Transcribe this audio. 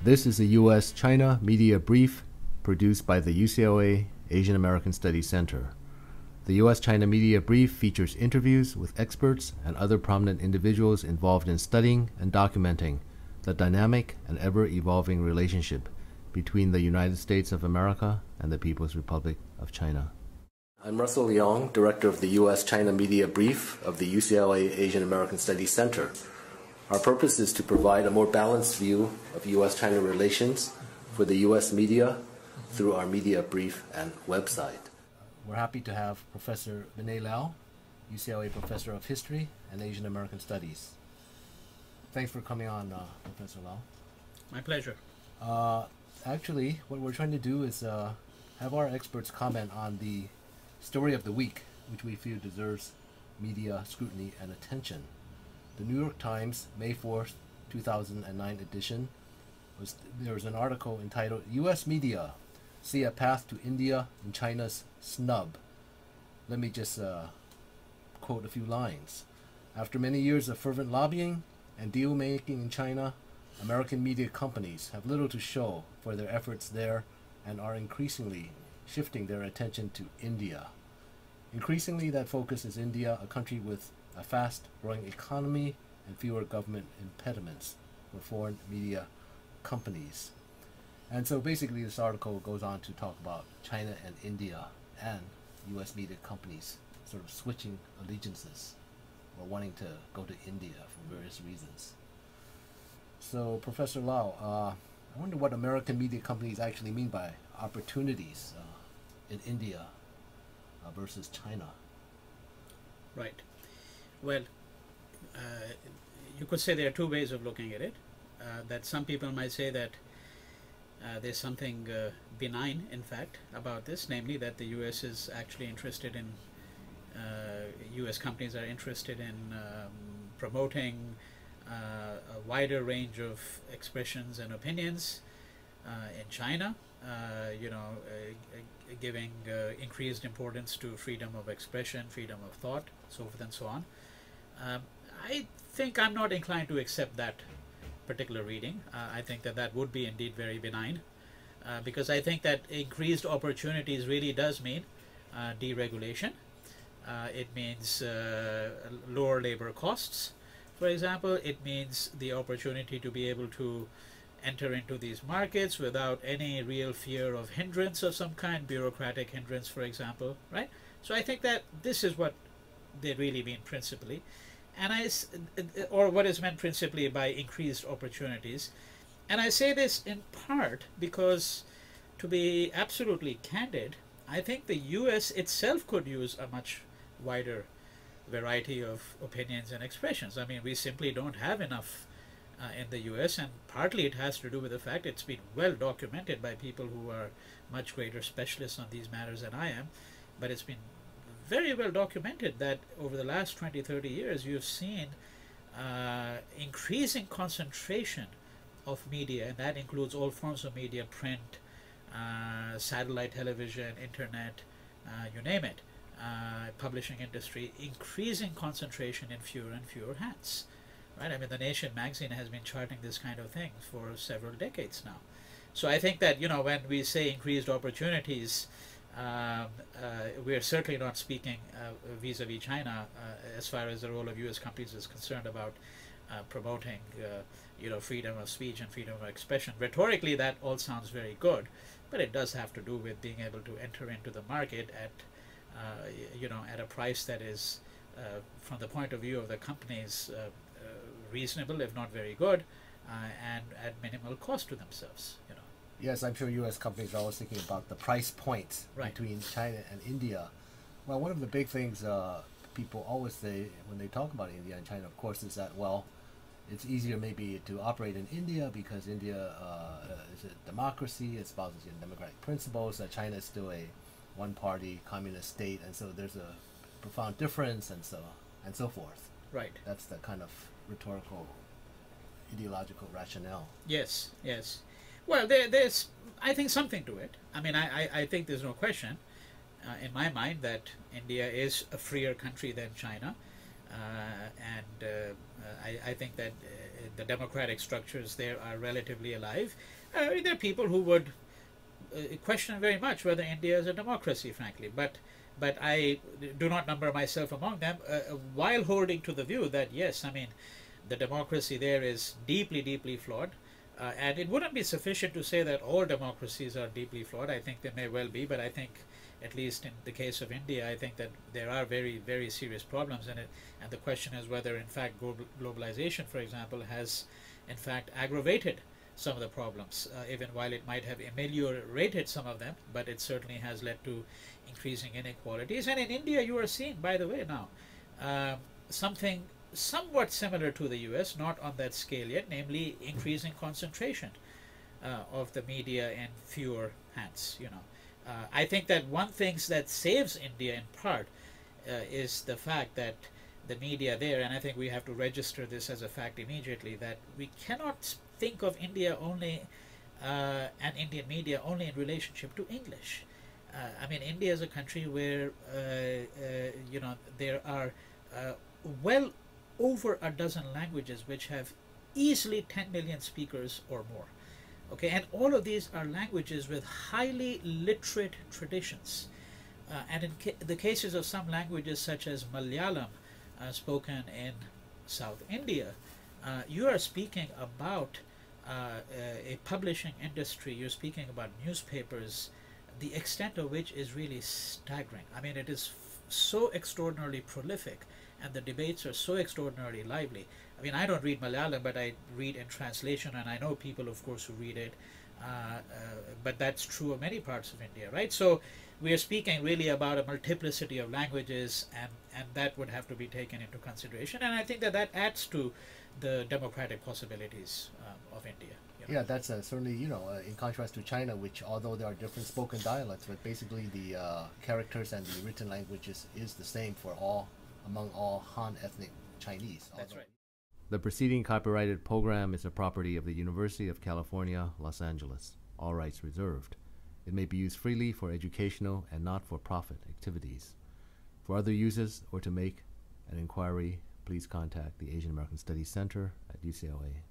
This is a U.S.-China media brief produced by the UCLA Asian American Studies Center. The U.S.-China media brief features interviews with experts and other prominent individuals involved in studying and documenting the dynamic and ever-evolving relationship between the United States of America and the People's Republic of China. I'm Russell Leong, Director of the U.S.-China Media Brief of the UCLA Asian American Studies Center. Our purpose is to provide a more balanced view of U.S.-China relations for the U.S. media through our media brief and website. We're happy to have Professor Vinay Lal, UCLA Professor of History and Asian American Studies. Thanks for coming on, Professor Lal. My pleasure. Actually, what we're trying to do is have our experts comment on the story of the week, which we feel deserves media scrutiny and attention. The New York Times, May 4th, 2009 edition, there was an article entitled, U.S. Media See a Path to India in China's Snub. Let me just quote a few lines. After many years of fervent lobbying and deal-making in China, American media companies have little to show for their efforts there and are increasingly shifting their attention to India. Increasingly, that focus is India, a country with a fast-growing economy and fewer government impediments for foreign media companies. And so basically this article goes on to talk about China and India and U.S. media companies sort of switching allegiances or wanting to go to India for various reasons. So Professor Lau, I wonder what American media companies actually mean by opportunities in India versus China. Right. Well, you could say there are two ways of looking at it. That some people might say that there's something benign, in fact, about this, namely that the U.S. is actually interested in, U.S. companies are interested in promoting a wider range of expressions and opinions in China, giving increased importance to freedom of expression, freedom of thought, so forth and so on. I think I'm not inclined to accept that particular reading. I think that that would be indeed very benign, because I think that increased opportunities really does mean deregulation. It means lower labor costs, for example. It means the opportunity to be able to enter into these markets without any real fear of hindrance of some kind, bureaucratic hindrance, for example, right? So I think that this is what they really mean principally, and or what is meant principally by increased opportunities. And I say this in part because, to be absolutely candid, I think the U.S. itself could use a much wider variety of opinions and expressions. I mean, we simply don't have enough in the U.S., and partly it has to do with the fact it's been well documented by people who are much greater specialists on these matters than I am, but it's been very well documented that over the last 20-30 years you've seen increasing concentration of media, and that includes all forms of media, print, satellite television, internet, you name it, publishing industry, increasing concentration in fewer and fewer hands. Right? I mean, The Nation magazine has been charting this kind of thing for several decades now. So I think that, when we say increased opportunities, we're certainly not speaking vis-a-vis China as far as the role of U.S. companies is concerned about promoting, freedom of speech and freedom of expression. Rhetorically, that all sounds very good, but it does have to do with being able to enter into the market at, at a price that is, from the point of view of the companies, reasonable, if not very good, and at minimal cost to themselves. Yes, I'm sure U.S. companies are always thinking about the price point between China and India. Well, one of the big things people always say when they talk about India and China, of course, is that, well, it's easier maybe to operate in India because India is a democracy, it espouses democratic principles, that China is still a one-party communist state, and so there's a profound difference, and so forth. Right. That's the kind of rhetorical, ideological rationale. Yes, yes. Well, there's, I think, something to it. I mean, I think there's no question in my mind that India is a freer country than China. I think that the democratic structures there are relatively alive. There are people who would question very much whether India is a democracy, frankly, but I do not number myself among them, while holding to the view that yes, I mean, the democracy there is deeply, deeply flawed. And it wouldn't be sufficient to say that all democracies are deeply flawed. I think they may well be, but I think, at least in the case of India, I think that there are very, very serious problems in it. And the question is whether, in fact, globalization, for example, has, in fact, aggravated some of the problems, even while it might have ameliorated some of them, but it certainly has led to increasing inequalities. And in India, you are seeing, by the way, now, something somewhat similar to the US, not on that scale yet, namely increasing concentration of the media in fewer hands. I think that one thing that saves India in part is the fact that the media there, and I think we have to register this as a fact immediately, that we cannot think of India only and Indian media only in relationship to English. I mean, India is a country where there are well over a dozen languages which have easily 10 million speakers or more. Okay, and all of these are languages with highly literate traditions. And in the cases of some languages such as Malayalam, spoken in South India, you are speaking about a publishing industry, you're speaking about newspapers, the extent of which is really staggering. I mean, it is so extraordinarily prolific, and the debates are so extraordinarily lively. I mean, I don't read Malayalam, but I read in translation, and I know people, of course, who read it. But that's true of many parts of India, right? So we are speaking really about a multiplicity of languages, and that would have to be taken into consideration. And I think that adds to the democratic possibilities of India. Yeah, that's certainly, in contrast to China, which, although there are different spoken dialects, but basically the characters and the written languages is the same for among all Han ethnic Chinese. That's right. The preceding copyrighted program is a property of the University of California, Los Angeles. All rights reserved. It may be used freely for educational and not-for-profit activities. For other uses or to make an inquiry, please contact the Asian American Studies Center at UCLA.